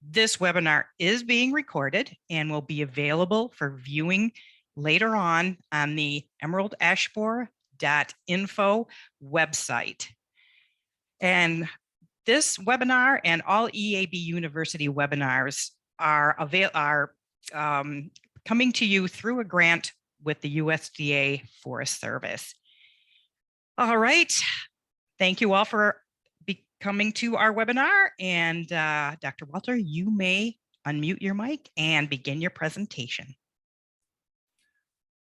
This webinar is being recorded and will be available for viewing later on the emeraldashborer.info website. And this webinar and all EAB University webinars are coming to you through a grant with the USDA Forest Service. All right, thank you all for coming to our webinar, and Dr. Walter, you may unmute your mic and begin your presentation.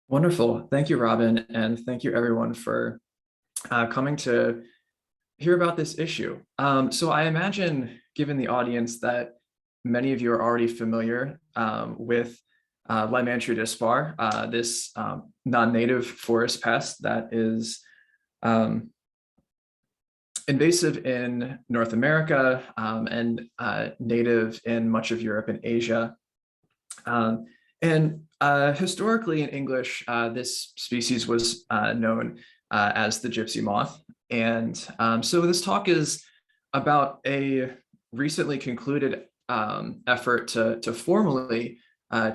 Wonderful. Thank you, Robin, and thank you everyone for coming to hear about this issue. So I imagine, given the audience, that many of you are already familiar with Lymantria dispar, this non-native forest pest that is invasive in North America and native in much of Europe and Asia. Historically in English, this species was known as the Gypsy Moth. And so this talk is about a recently concluded effort to formally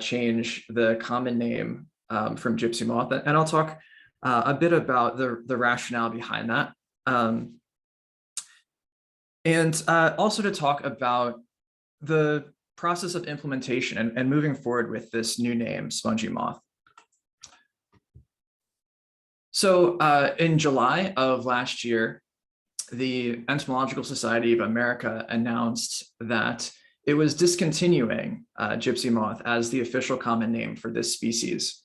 change the common name from Gypsy Moth. And I'll talk a bit about the rationale behind that. And also to talk about the process of implementation and moving forward with this new name, Spongy Moth. So in July of last year, the Entomological Society of America announced that it was discontinuing Gypsy Moth as the official common name for this species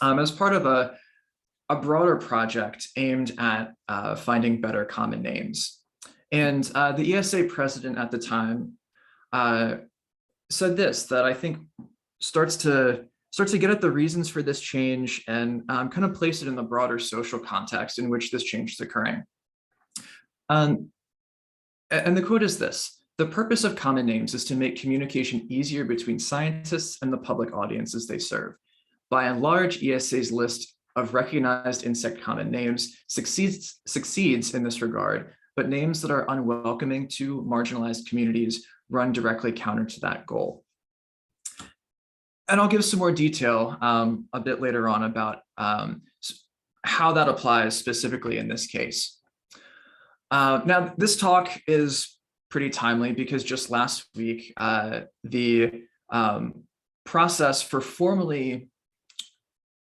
as part of a broader project aimed at finding better common names. And the ESA president at the time said this, that I think starts to get at the reasons for this change and kind of place it in the broader social context in which this change is occurring. And the quote is this: "The purpose of common names is to make communication easier between scientists and the public audiences they serve. By and large, ESA's list of recognized insect common names succeeds in this regard, but names that are unwelcoming to marginalized communities run directly counter to that goal." And I'll give some more detail a bit later on about how that applies specifically in this case. Now, this talk is pretty timely because just last week, the process for formally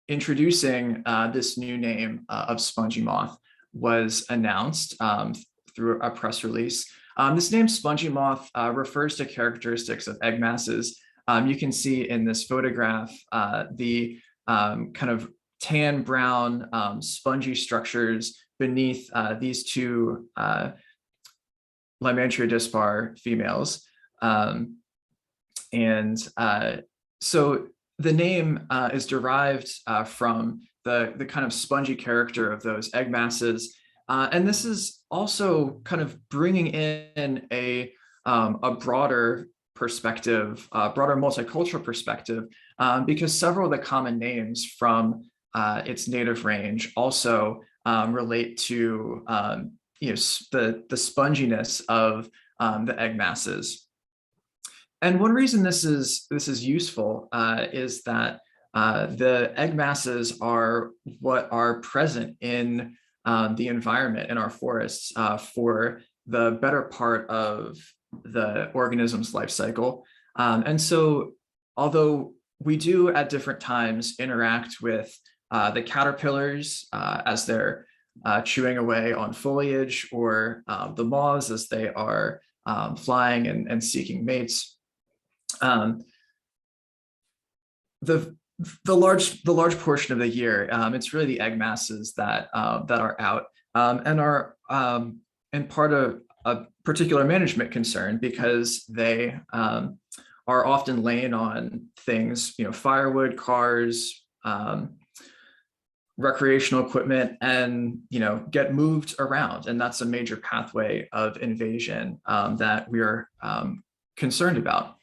introducing this new name of Spongy Moth was announced through a press release. This name Spongy Moth refers to characteristics of egg masses. You can see in this photograph the kind of tan brown spongy structures beneath these two Lymantria dispar females. So the name is derived from the kind of spongy character of those egg masses. And this is also kind of bringing in a broader perspective, broader multicultural perspective, because several of the common names from its native range also relate to the sponginess of the egg masses. And one reason this is useful is that the egg masses are what are present in the environment in our forests for the better part of the organism's life cycle. And so although we do at different times interact with the caterpillars as they're chewing away on foliage, or the moths as they are flying and seeking mates, the large portion of the year, it's really the egg masses that are out and are in part a particular management concern, because they are often laying on things, firewood, cars, recreational equipment, and get moved around, and that's a major pathway of invasion that we are concerned about.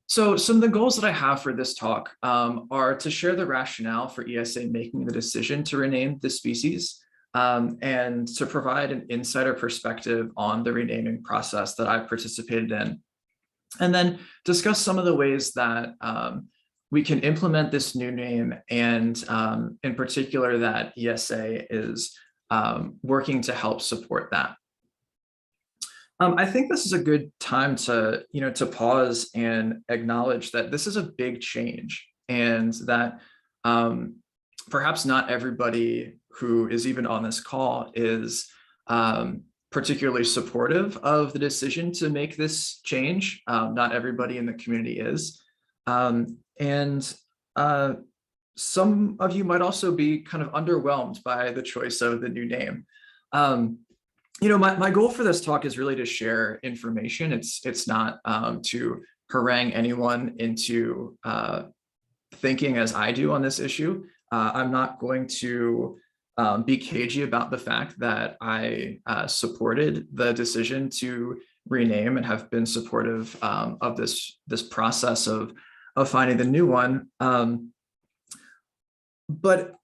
So some of the goals that I have for this talk are to share the rationale for ESA making the decision to rename the species, and to provide an insider perspective on the renaming process that I've participated in. And then discuss some of the ways that we can implement this new name, and in particular that ESA is working to help support that. I think this is a good time to, to pause and acknowledge that this is a big change, and that perhaps not everybody who is even on this call is particularly supportive of the decision to make this change. Not everybody in the community is. And some of you might also be kind of underwhelmed by the choice of the new name. My goal for this talk is really to share information. It's not to harangue anyone into thinking as I do on this issue. I'm not going to be cagey about the fact that I supported the decision to rename and have been supportive of this process of finding the new one. But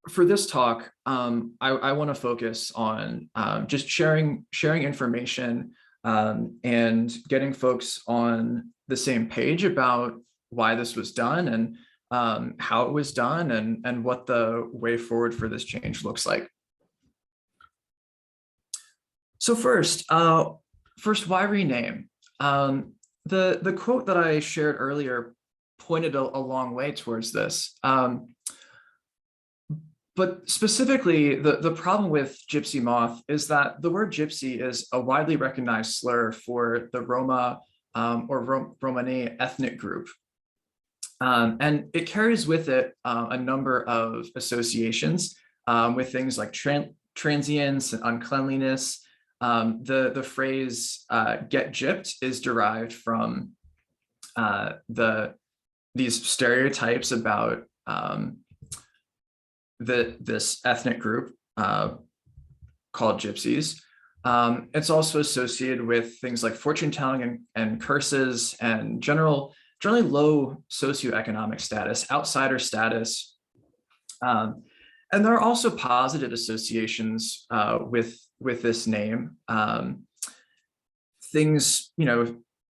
for this talk, I want to focus on just sharing information and getting folks on the same page about why this was done, and how it was done, and what the way forward for this change looks like. So first, why rename? The quote that I shared earlier pointed a long way towards this. But specifically, the problem with Gypsy moth is that the word gypsy is a widely recognized slur for the Roma or Romani ethnic group. And it carries with it a number of associations with things like transience and uncleanliness. The phrase "get gypped" is derived from these stereotypes about this ethnic group called gypsies. It's also associated with things like fortune telling and curses, and generally low socioeconomic status, outsider status. And there are also positive associations with this name. Things,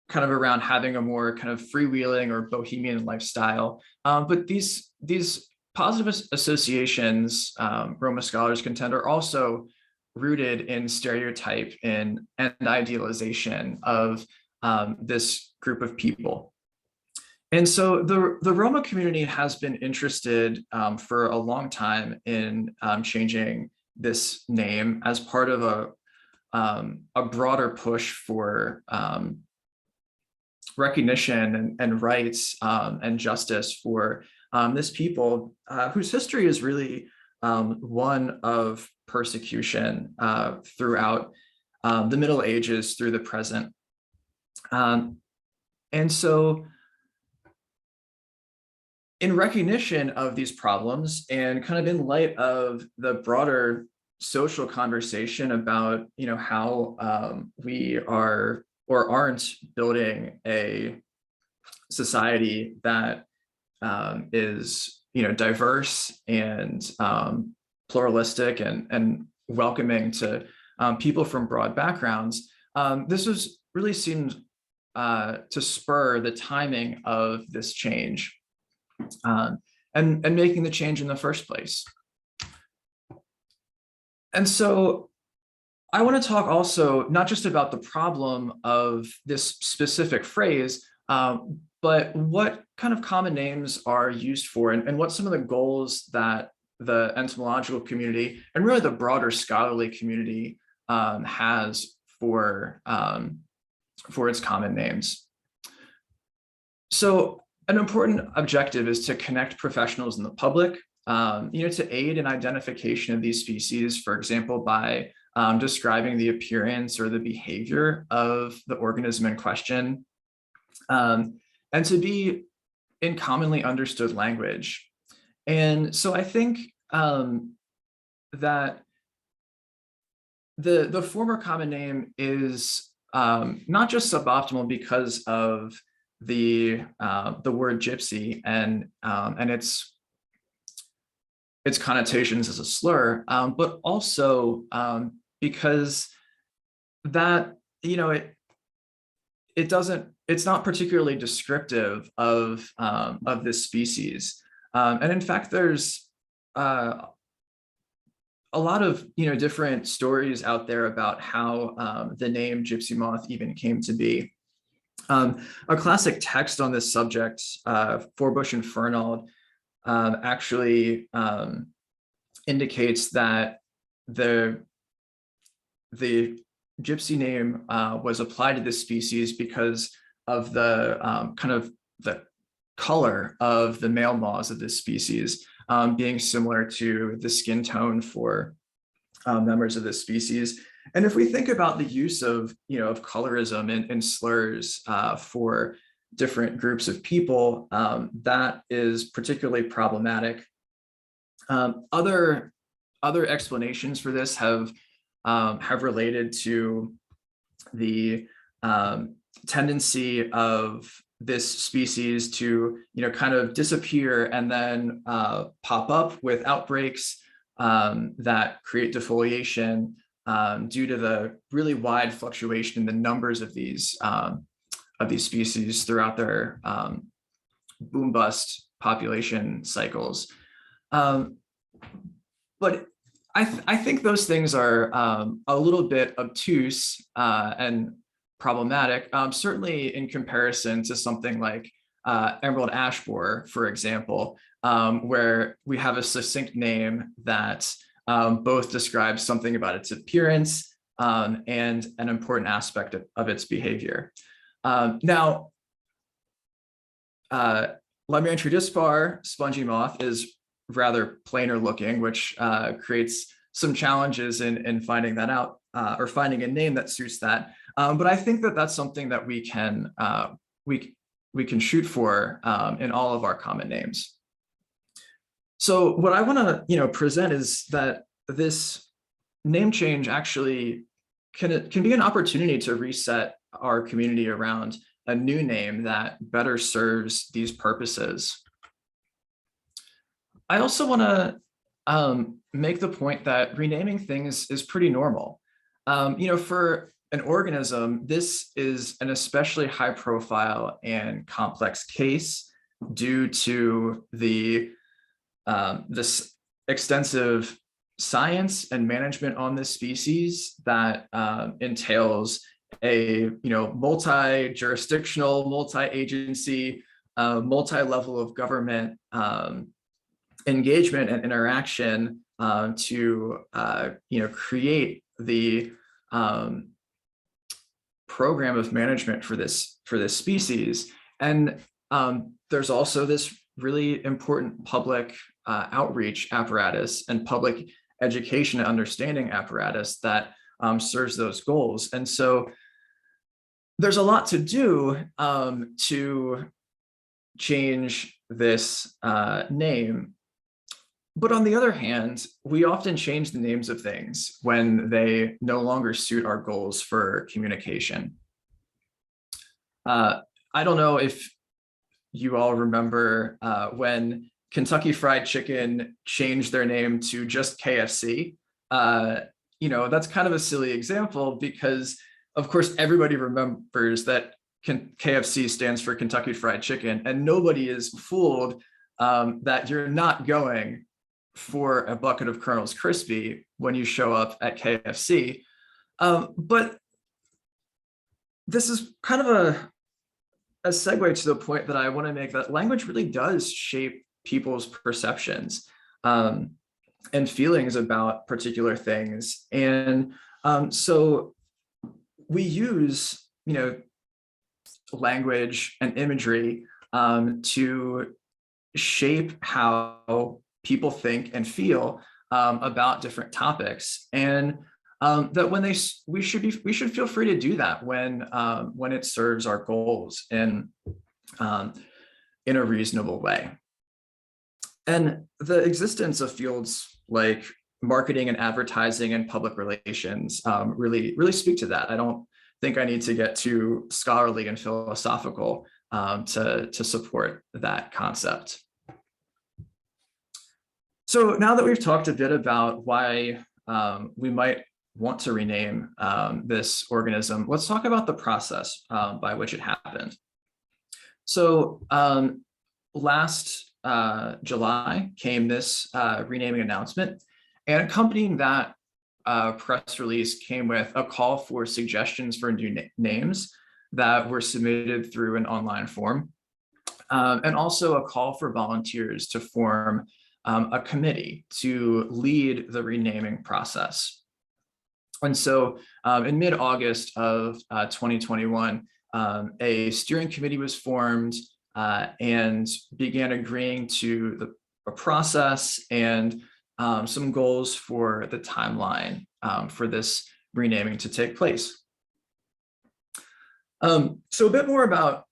kind of around having a more kind of freewheeling or bohemian lifestyle. But these positive associations, Roma scholars contend, are also rooted in stereotype and idealization of this group of people. And so the Roma community has been interested for a long time in changing this name as part of a broader push for recognition and rights and justice for this people whose history is really one of persecution throughout the Middle Ages through the present. And so in recognition of these problems, and kind of in light of the broader social conversation about how we are or aren't building a society that is diverse and pluralistic and welcoming to people from broad backgrounds, this really seemed to spur the timing of this change and making the change in the first place. And so I want to talk also not just about the problem of this specific phrase, but what kind of common names are used for, and what some of the goals that the entomological community and really the broader scholarly community has for its common names. So an important objective is to connect professionals and the public, to aid in identification of these species, for example, by describing the appearance or the behavior of the organism in question, and to be in commonly understood language. And so I think that the former common name is not just suboptimal because of the word gypsy and its its connotations as a slur, but also because that, it's not particularly descriptive of this species. And in fact, there's a lot of different stories out there about how the name Gypsy Moth even came to be. A classic text on this subject, Forbush and Fernald, actually indicates that the gypsy name was applied to this species because of the kind of the color of the male moths of this species being similar to the skin tone for members of this species. And if we think about the use of colorism in slurs for different groups of people, that is particularly problematic. Other explanations for this have related to the tendency of this species to kind of disappear and then pop up with outbreaks that create defoliation due to the really wide fluctuation in the numbers of these species throughout their boom bust population cycles. But I think those things are a little bit obtuse and problematic, certainly in comparison to something like emerald ash borer, for example, where we have a succinct name that both describes something about its appearance and an important aspect of its behavior. Now, Lymantria dispar, Spongy Moth, is rather plainer looking, which creates some challenges in finding that out or finding a name that suits that. But I think that that's something that we can shoot for in all of our common names. So what I want to present is that this name change actually can be an opportunity to reset our community around a new name that better serves these purposes. I also want to make the point that renaming things is pretty normal. For an organism, this is an especially high profile and complex case due to this extensive science and management on this species that entails a multi-jurisdictional, multi-agency, multi-level of government engagement and interaction to create the program of management for this species. And there's also this really important public outreach apparatus and public education and understanding apparatus that serves those goals. And so there's a lot to do to change this name. But on the other hand, we often change the names of things when they no longer suit our goals for communication. I don't know if you all remember when Kentucky Fried Chicken changed their name to just KFC. That's kind of a silly example because, of course, everybody remembers that KFC stands for Kentucky Fried Chicken, and nobody is fooled that you're not going for a bucket of Colonel's Crispy when you show up at KFC. But this is kind of a segue to the point that I want to make, that language really does shape people's perceptions and feelings about particular things. And so we use, language and imagery to shape how people think and feel about different topics, and that when we should feel free to do that when it serves our goals in a reasonable way. And the existence of fields like marketing and advertising and public relations really speak to that. I don't think I need to get too scholarly and philosophical to support that concept. So now that we've talked a bit about why we might want to rename this organism, let's talk about the process by which it happened. So last July came this renaming announcement, and accompanying that press release came with a call for suggestions for new names that were submitted through an online form, and also a call for volunteers to form a committee to lead the renaming process. And so in mid-August of 2021, a steering committee was formed and began agreeing to a process and some goals for the timeline for this renaming to take place. So a bit more about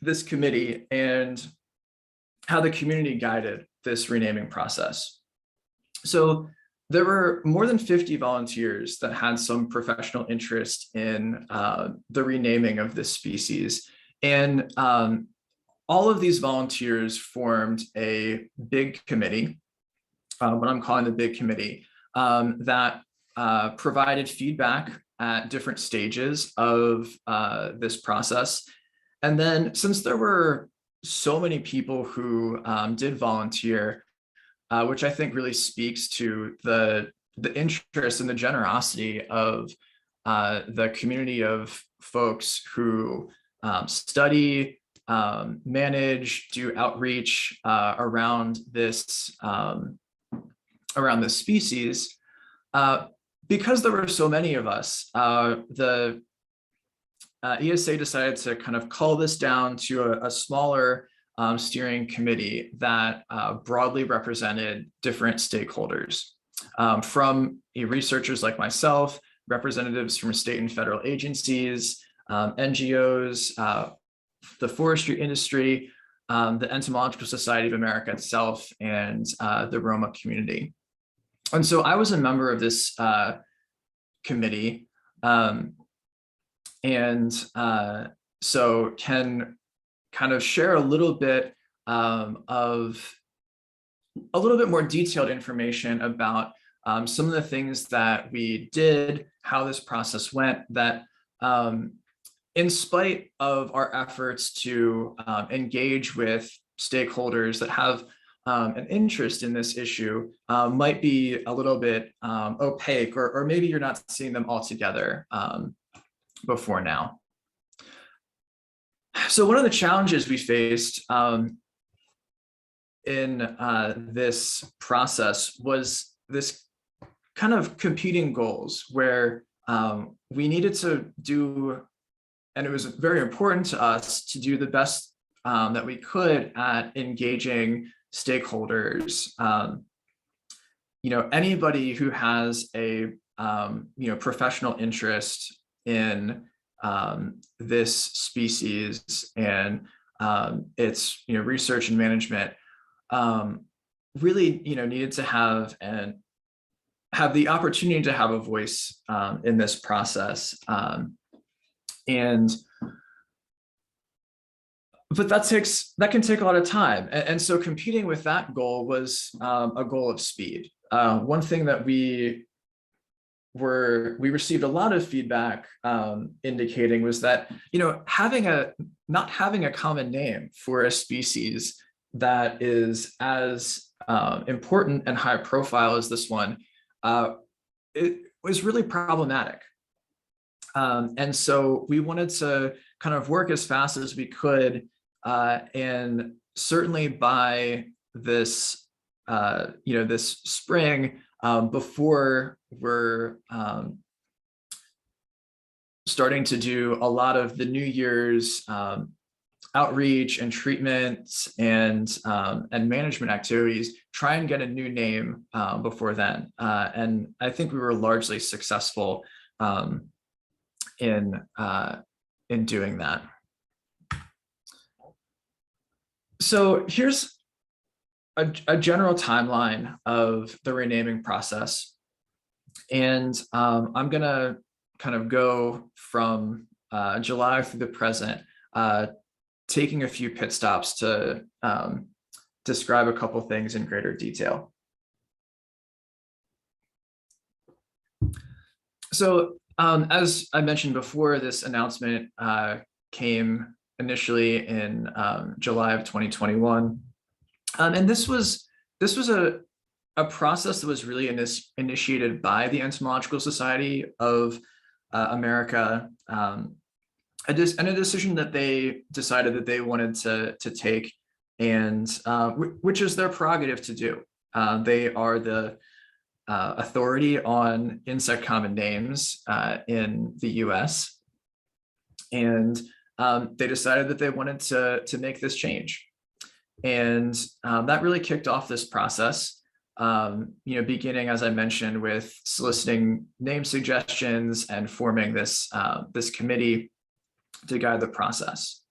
this committee and how the community guided this renaming process. So there were more than 50 volunteers that had some professional interest in the renaming of this species. And all of these volunteers formed a big committee, what I'm calling the big committee, that provided feedback at different stages of this process. And then since there were so many people who did volunteer, which I think really speaks to the interest and the generosity of the community of folks who study, manage, do outreach around this species. Because there were so many of us, the ESA decided to kind of cull this down to a smaller steering committee that broadly represented different stakeholders, from researchers like myself, representatives from state and federal agencies, NGOs, the forestry industry, the Entomological Society of America itself, and the Roma community. And so I was a member of this committee, so can kind of share a little bit more detailed information about some of the things that we did, how this process went, that in spite of our efforts to engage with stakeholders that have an interest in this issue, might be a little bit opaque, or maybe you're not seeing them all together before now. So one of the challenges we faced in this process was this kind of competing goals, where we needed to do, and it was very important to us to do the best that we could at engaging stakeholders. Anybody who has a professional interest in this species and its research and management really needed to have the opportunity to have a voice in this process, but that can take a lot of time, and so competing with that goal was a goal of speed. One thing that we received a lot of feedback indicating was that not having a common name for a species that is as important and high profile as this one, it was really problematic. And so we wanted to kind of work as fast as we could, and certainly by this this spring, before we're starting to do a lot of the New Year's outreach and treatments and management activities, try and get a new name before then. And I think we were largely successful in doing that. So here's a general timeline of the renaming process. And I'm gonna kind of go from July through the present, taking a few pit stops to describe a couple things in greater detail. So as I mentioned before, this announcement came initially in July of 2021. And this was a process that was really initiated by the Entomological Society of America, and a decision that they decided that they wanted to take, and which is their prerogative to do. They are the authority on insect common names in the US, and they decided that they wanted to make this change. And that really kicked off this process, beginning, as I mentioned, with soliciting name suggestions and forming this committee to guide the process.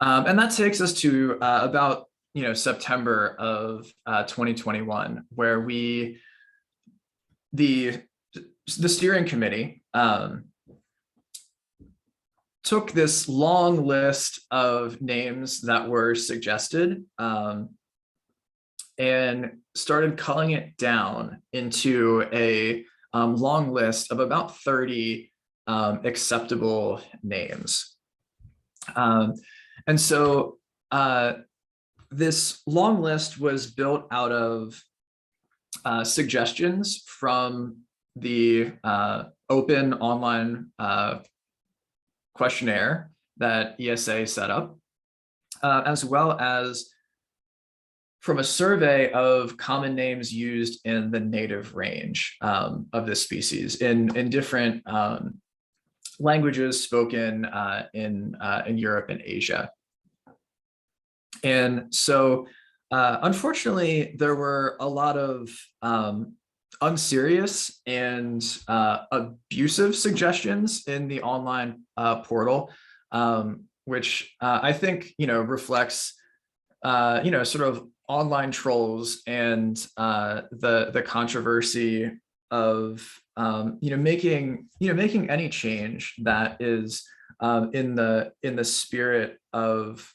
And that takes us to about September of 2021, where the steering committee took this long list of names that were suggested and started culling it down into a long list of about 30 acceptable names. And so this long list was built out of suggestions from the open online questionnaire that ESA set up, as well as from a survey of common names used in the native range of this species in different languages spoken in Europe and Asia. And so unfortunately, there were a lot of unserious and abusive suggestions in the online portal, which I think reflects sort of online trolls and the controversy of making any change that is in the spirit of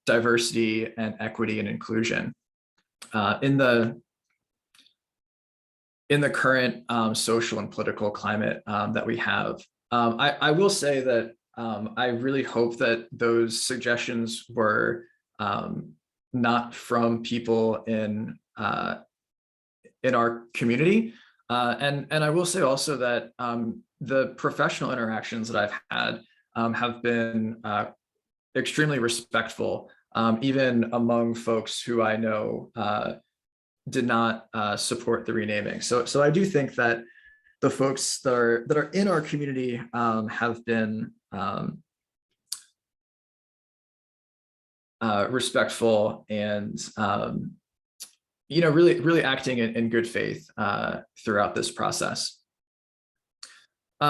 diversity and equity and inclusion in the current social and political climate that we have. I will say that I really hope that those suggestions were not from people in our community, and I will say also that the professional interactions that I've had have been extremely respectful, even among folks who I know did not support the renaming. So I do think that the folks that are in our community have been respectful and really acting in good faith throughout this process.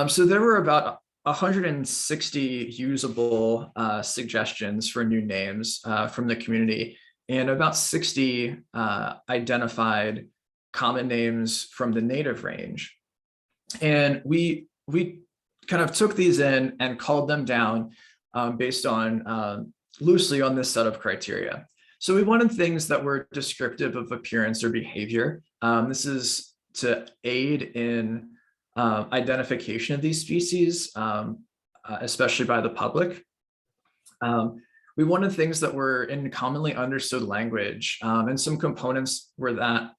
So there were about 160 usable suggestions for new names from the community, and about 60 identified common names from the native range. And we kind of took these in and culled them down based on loosely on this set of criteria. So we wanted things that were descriptive of appearance or behavior. This is to aid in identification of these species, especially by the public. We wanted things that were in commonly understood language, and some components were not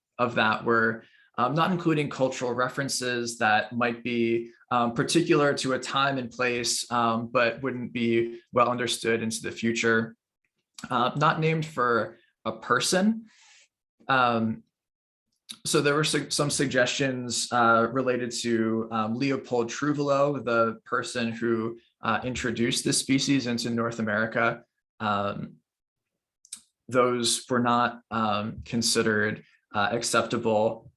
including cultural references that might be particular to a time and place, but wouldn't be well understood into the future. Not named for a person. So there were some suggestions related to Leopold Trouvelot, the person who introduced this species into North America. Those were not considered acceptable.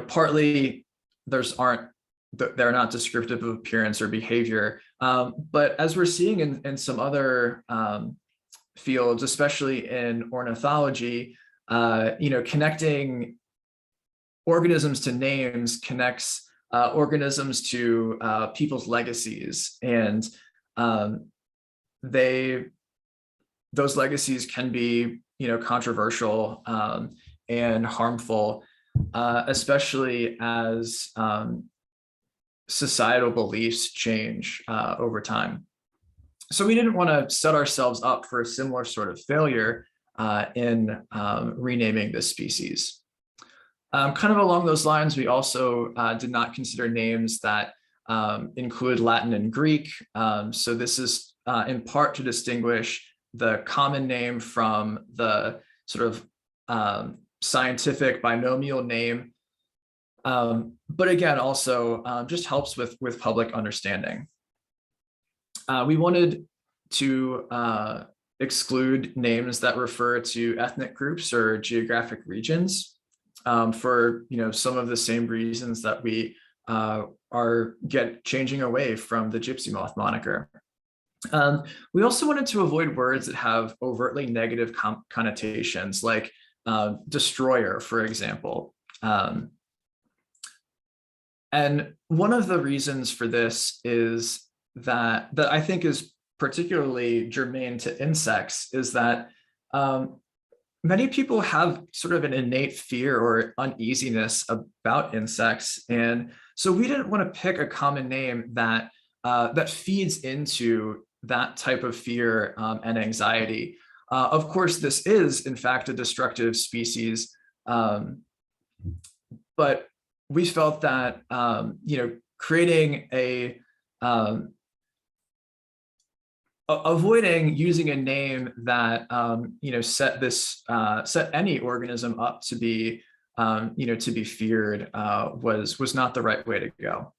Partly they're not descriptive of appearance or behavior, but as we're seeing in some other fields, especially in ornithology, connecting organisms to names connects organisms to people's legacies, and those legacies can be controversial and harmful. especially as societal beliefs change over time. So we didn't want to set ourselves up for a similar sort of failure in renaming this species. Kind of along those lines, we also did not consider names that include Latin and Greek. So this is in part to distinguish the common name from the sort of scientific binomial name. But again, also just helps with public understanding. We wanted to exclude names that refer to ethnic groups or geographic regions for some of the same reasons that we are changing away from the Gypsy Moth moniker. We also wanted to avoid words that have overtly negative connotations, like destroyer, for example. And one of the reasons for this is that I think is particularly germane to insects is that many people have sort of an innate fear or uneasiness about insects. And so we didn't want to pick a common name that feeds into that type of fear and anxiety. Of course, this is, in fact, a destructive species, but we felt that creating avoiding using a name that set any organism up to be feared was not the right way to go.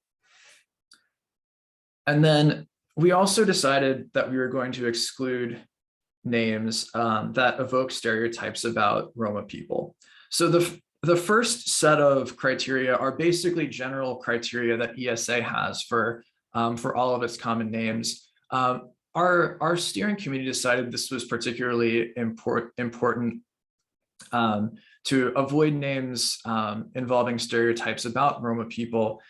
And then we also decided that we were going to exclude names that evoke stereotypes about Roma people. So the first set of criteria are basically general criteria that ESA has for all of its common names. Our steering committee decided this was particularly important to avoid names involving stereotypes about Roma people,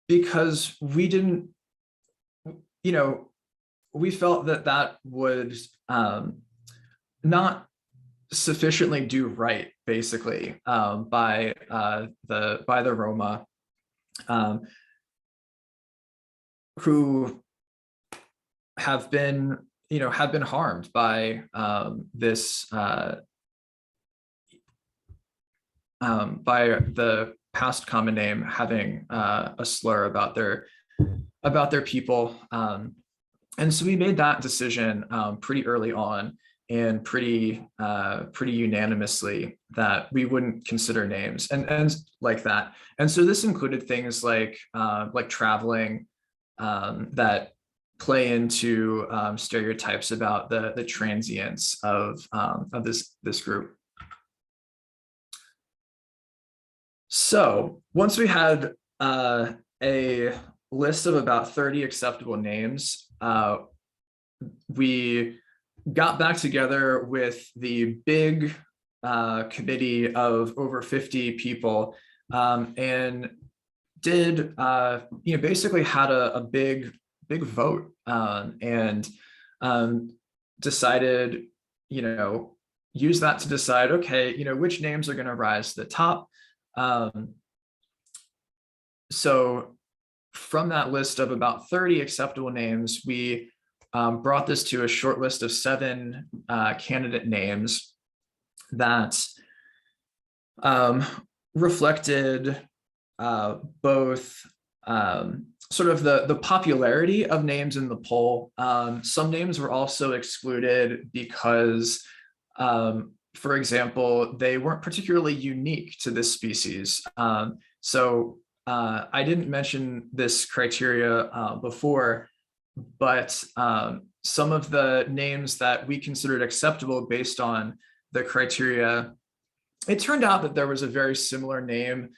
because we didn't, we felt that would not sufficiently do right, basically, by the Roma, who have been harmed by this by the past common name having a slur about their people. And so we made that decision pretty early on and pretty unanimously that we wouldn't consider names and like that. And so this included things like traveling that play into stereotypes about the transience of this group. So once we had a list of about 30 acceptable names, we got back together with the big committee of over 50 people and did basically had a big vote and decided, use that to decide, okay, which names are going to rise to the top. So from that list of about 30 acceptable names, we brought this to a short list of 7 candidate names that reflected both sort of the popularity of names in the poll. Some names were also excluded because, for example, they weren't particularly unique to this species. So I didn't mention this criteria before, but some of the names that we considered acceptable based on the criteria, it turned out that there was a very similar name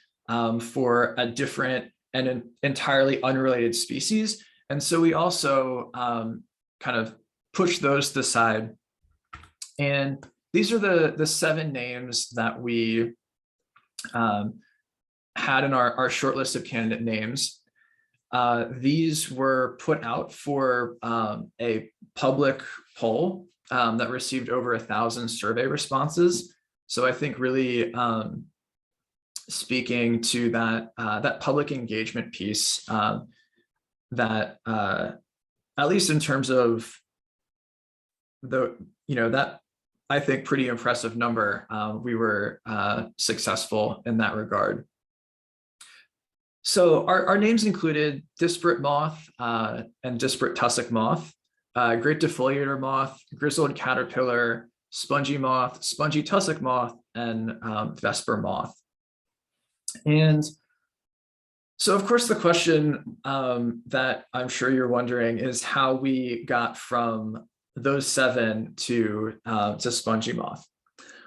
for a different and an entirely unrelated species. And so we also kind of pushed those to the side. And these are the 7 names that we had in our short list of candidate names. These were put out for a public poll that received over 1,000 survey responses. So I think really speaking to that public engagement piece, that at least in terms of that, I think, pretty impressive number, we were successful in that regard. So our names included disparate moth and disparate tussock moth, great defoliator moth, grizzled caterpillar, spongy moth, spongy tussock moth, and vesper moth. And so, of course, the question that I'm sure you're wondering is how we got from those 7 to spongy moth.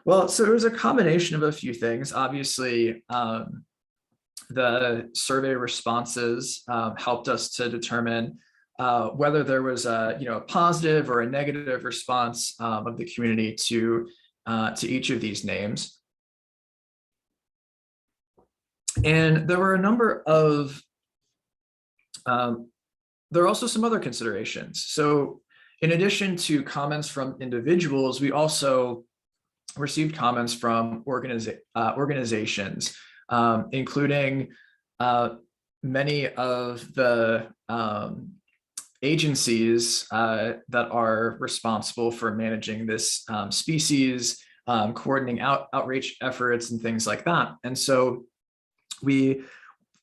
Well, so it was a combination of a few things. Obviously, the survey responses helped us to determine whether there was a positive or a negative response of the community to each of these names. And there were a number of, there are also some other considerations. So in addition to comments from individuals, we also received comments from organizations, including many of the agencies that are responsible for managing this species, coordinating outreach efforts and things like that. And so we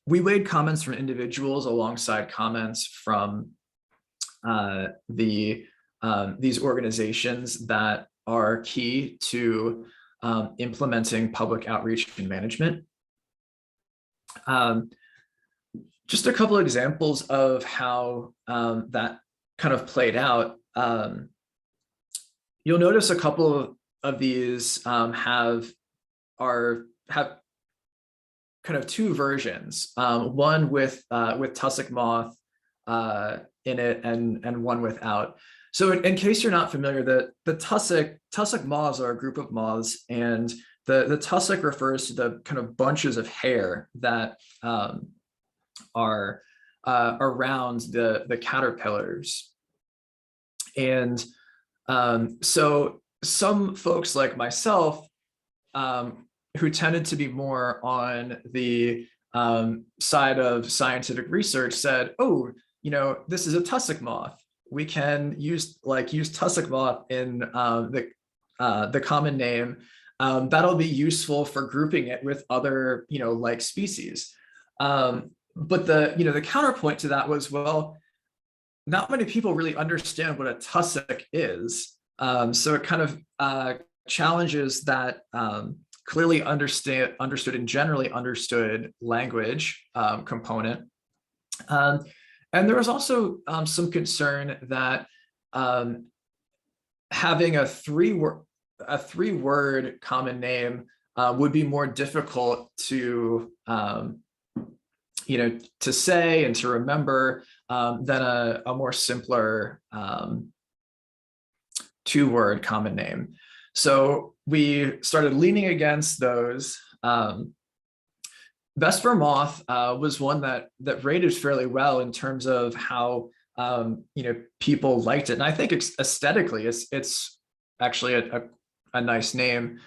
weighed comments from individuals alongside comments from these organizations that are key to implementing public outreach and management. Just a couple of examples of how that kind of played out. You'll notice a couple of these have kind of 2 versions, one with tussock moth in it and one without. So in case you're not familiar, the tussock moths are a group of moths, and the tussock refers to the kind of bunches of hair that are around the caterpillars. And so some folks like myself, who tended to be more on the side of scientific research, said, oh, this is a tussock moth. We can use tussock moth in the common name. That'll be useful for grouping it with other, like species. But the counterpoint to that was, well, not many people really understand what a tussock is. So it kind of challenges that clearly understood and generally understood language component. And there was also some concern that having a three-word common name would be more difficult to to say and to remember than a more simpler 2-word common name. So we started leaning against those. Vesper moth was one that rated fairly well in terms of how people liked it, and I think aesthetically it's actually a nice name.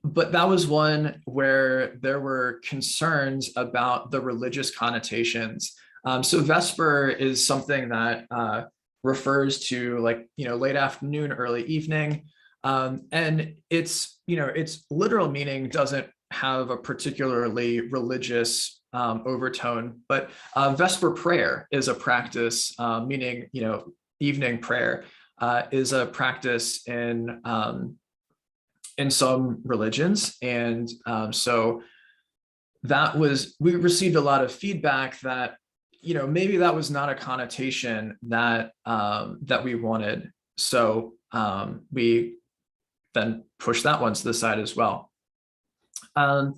But that was one where there were concerns about the religious connotations. So Vesper is something that refers to late afternoon, early evening. And its literal meaning doesn't have a particularly religious overtone, but Vesper prayer is a practice, meaning evening prayer is a practice in some religions, and so we received a lot of feedback that maybe that was not a connotation that we wanted. So we then pushed that one to the side as well. And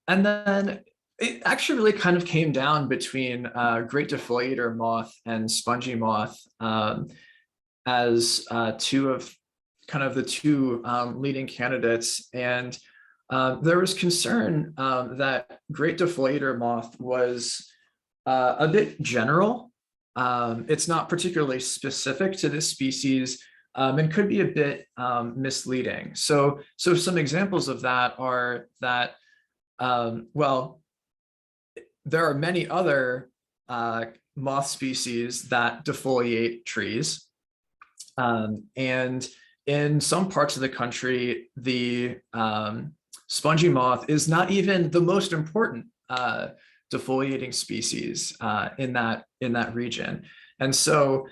then it actually really kind of came down between great defoliator moth and spongy moth as the two leading candidates. And there was concern that great defoliator moth was a bit general. It's not particularly specific to this species, and could be a bit misleading. So some examples of that are that, well, there are many other moth species that defoliate trees. And in some parts of the country, the spongy moth is not even the most important defoliating species in that region. And so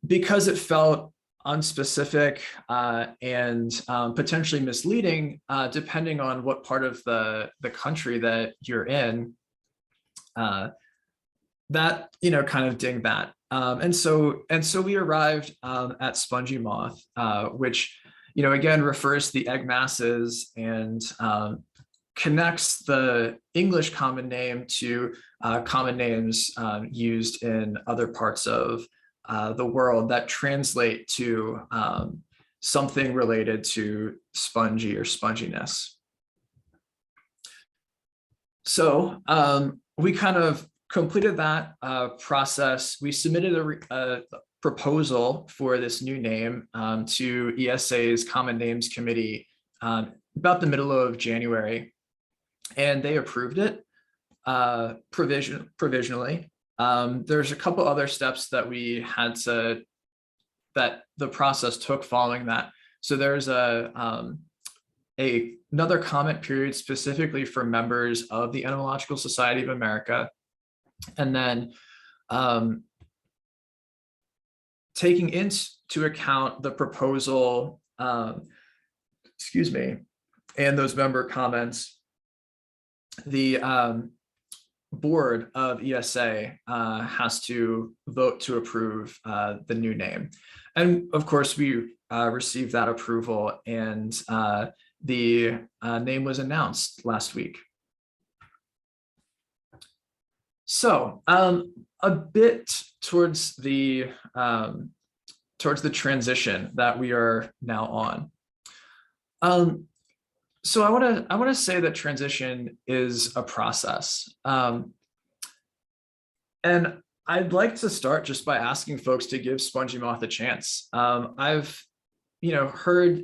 because it felt unspecific and potentially misleading, depending on what part of the country that you're in, that, kind of dinged that. And so we arrived at spongy moth, which, again, refers to the egg masses and connects the English common name to common names used in other parts of the world that translate to something related to spongy or sponginess. So we kind of completed that process. We submitted a proposal for this new name to ESA's Common Names Committee about the middle of January, and they approved it provisionally. There's a couple other steps that we had that the process took following that. So there's another comment period specifically for members of the Entomological Society of America. And then taking into account the proposal, and those member comments, the board of ESA has to vote to approve the new name. And of course, we received that approval, and the name was announced last week. So a bit towards the transition that we are now on. So I want to say that transition is a process, and I'd like to start just by asking folks to give Spongy Moth a chance. I've heard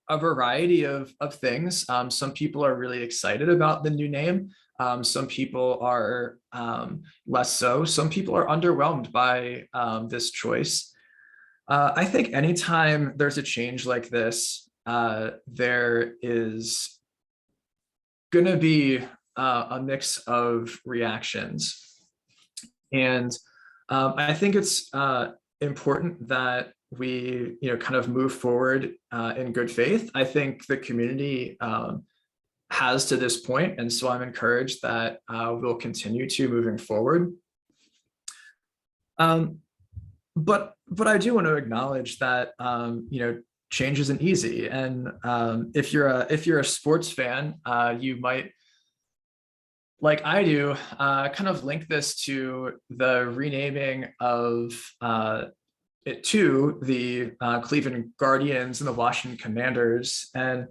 a variety of things. Some people are really excited about the new name. Some people are less so. Some people are underwhelmed by this choice. I think anytime there's a change like this, there is going to be a mix of reactions. And I think it's important that we kind of move forward in good faith. I think the community has to this point, and so I'm encouraged that we'll continue to moving forward. But I do want to acknowledge that change isn't easy, and if you're a sports fan, you might, like I do, kind of link this to the renaming of it to the Cleveland Guardians and the Washington Commanders. And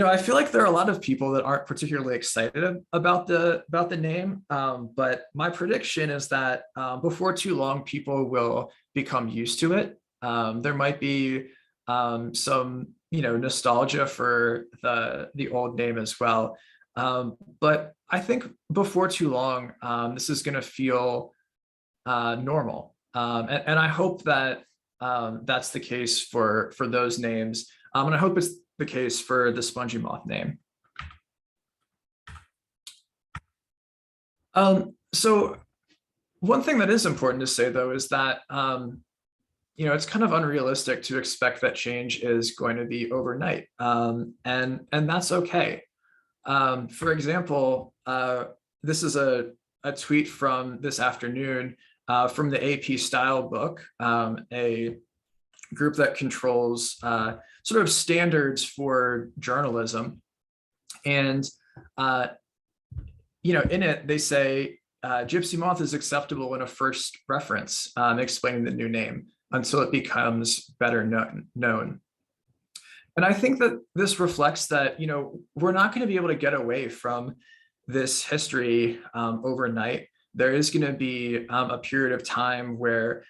I feel like there are a lot of people that aren't particularly excited about the name, but my prediction is that before too long, people will become used to it. There might be some nostalgia for the old name as well, but I think before too long, this is going to feel normal, and I hope that that's the case for those names, and I hope it's the case for the Spongy Moth name. So one thing that is important to say, though, is that it's kind of unrealistic to expect that change is going to be overnight, and that's okay. For example, this is a tweet from this afternoon from the AP Style book, a group that controls sort of standards for journalism. And, in it, they say, Gypsy Moth is acceptable in a first reference, explaining the new name until it becomes better known. And I think that this reflects that, we're not going to be able to get away from this history overnight. There is going to be a period of time where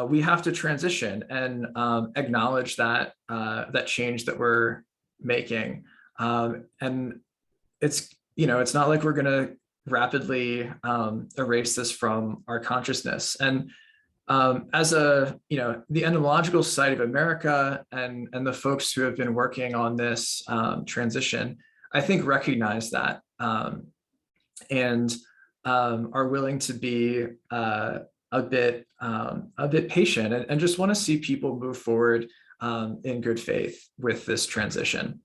we have to transition and acknowledge that that change that we're making. And it's, it's not like we're going to rapidly erase this from our consciousness. And as the Entomological Society of America and the folks who have been working on this transition, I think recognize that and are willing to be a bit patient and just want to see people move forward in good faith with this transition.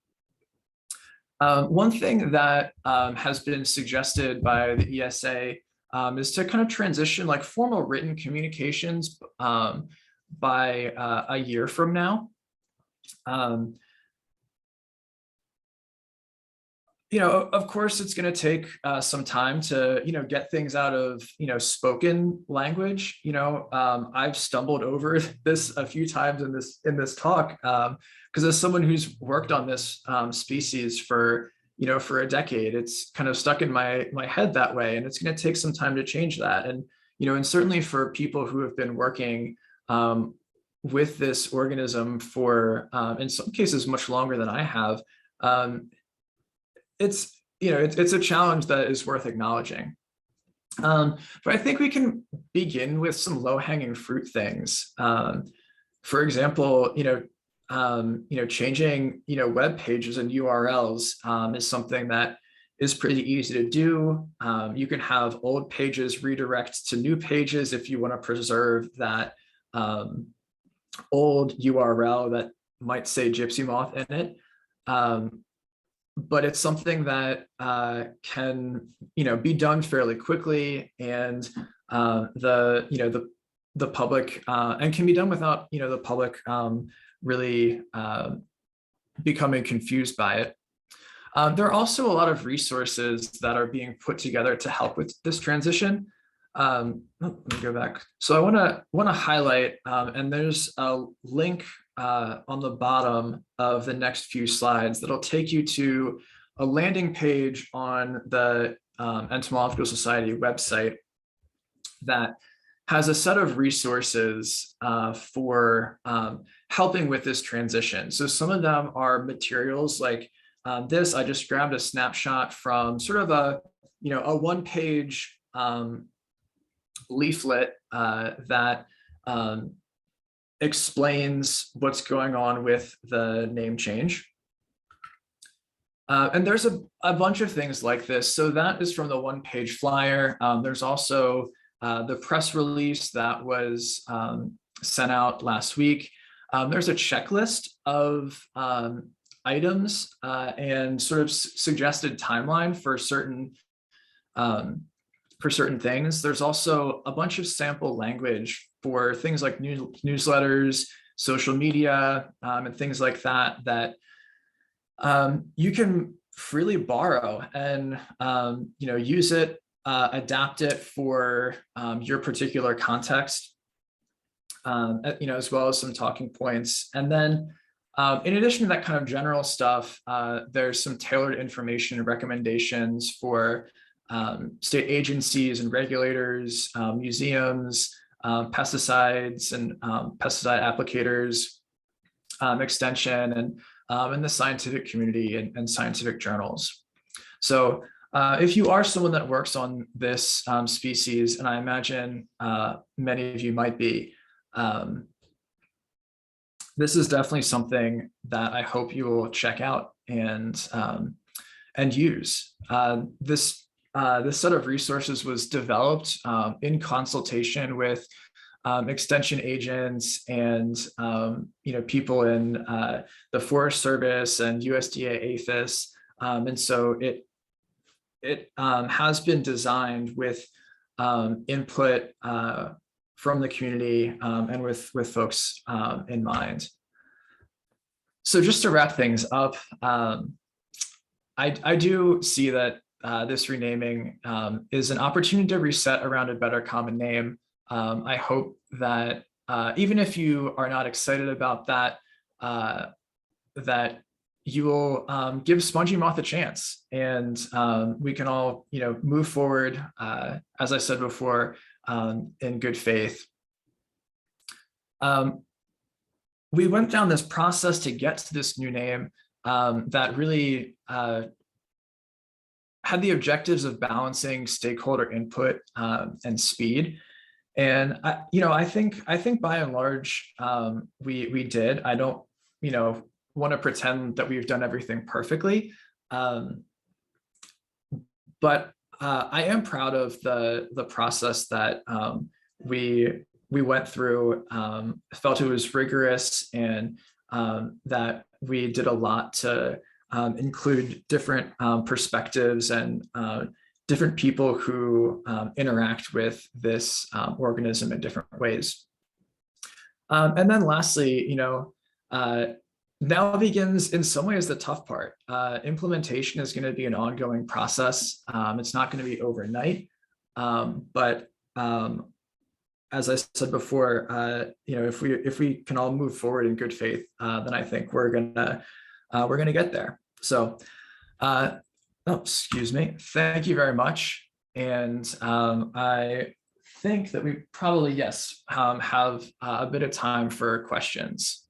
One thing that has been suggested by the ESA is to kind of transition like formal written communications by a year from now. Of course, it's going to take some time to, get things out of, spoken language. I've stumbled over this a few times in this talk because as someone who's worked on this species for a decade, it's kind of stuck in my head that way, and it's going to take some time to change that. And and certainly for people who have been working with this organism for, in some cases, much longer than I have. It's a challenge that is worth acknowledging. But I think we can begin with some low-hanging fruit things. For example, changing web pages and URLs is something that is pretty easy to do. You can have old pages redirect to new pages if you want to preserve that old URL that might say Gypsy Moth in it. But it's something that can, be done fairly quickly, and the public and can be done without, the public really becoming confused by it. There are also a lot of resources that are being put together to help with this transition. Let me go back. So I want to highlight, and there's a link on the bottom of the next few slides that'll take you to a landing page on the Entomological Society website that has a set of resources for helping with this transition. So some of them are materials like this. I just grabbed a snapshot from sort of a one-page leaflet that explains what's going on with the name change. And there's a bunch of things like this. So that is from the one-page flyer. There's also the press release that was sent out last week. There's a checklist of items and sort of suggested timeline for certain things. There's also a bunch of sample language for things like newsletters, social media, and things like that you can freely borrow and use it, adapt it for your particular context, as well as some talking points. And then in addition to that kind of general stuff, there's some tailored information and recommendations for state agencies and regulators, museums, pesticides and pesticide applicators, extension, and the scientific community and scientific journals. So if you are someone that works on this species, and I imagine many of you might be, this is definitely something that I hope you will check out and use. This set of resources was developed in consultation with extension agents and people in the Forest Service and USDA APHIS, and so it has been designed with input from the community and with folks in mind. So just to wrap things up, I do see that this renaming is an opportunity to reset around a better common name. I hope that even if you are not excited about that, that you will give Spongy Moth a chance, and we can all move forward, as I said before, in good faith. We went down this process to get to this new name that really had the objectives of balancing stakeholder input and speed. And I think by and large we did. I don't want to pretend that we've done everything perfectly, but I am proud of the process that we went through. Felt it was rigorous, and that we did a lot to include different perspectives and different people who interact with this organism in different ways. And then lastly, now begins in some ways the tough part. Implementation is going to be an ongoing process. It's not going to be overnight, but as I said before, if we can all move forward in good faith, then I think we're gonna get there. So, excuse me. Thank you very much. And I think that we probably, yes, have a bit of time for questions.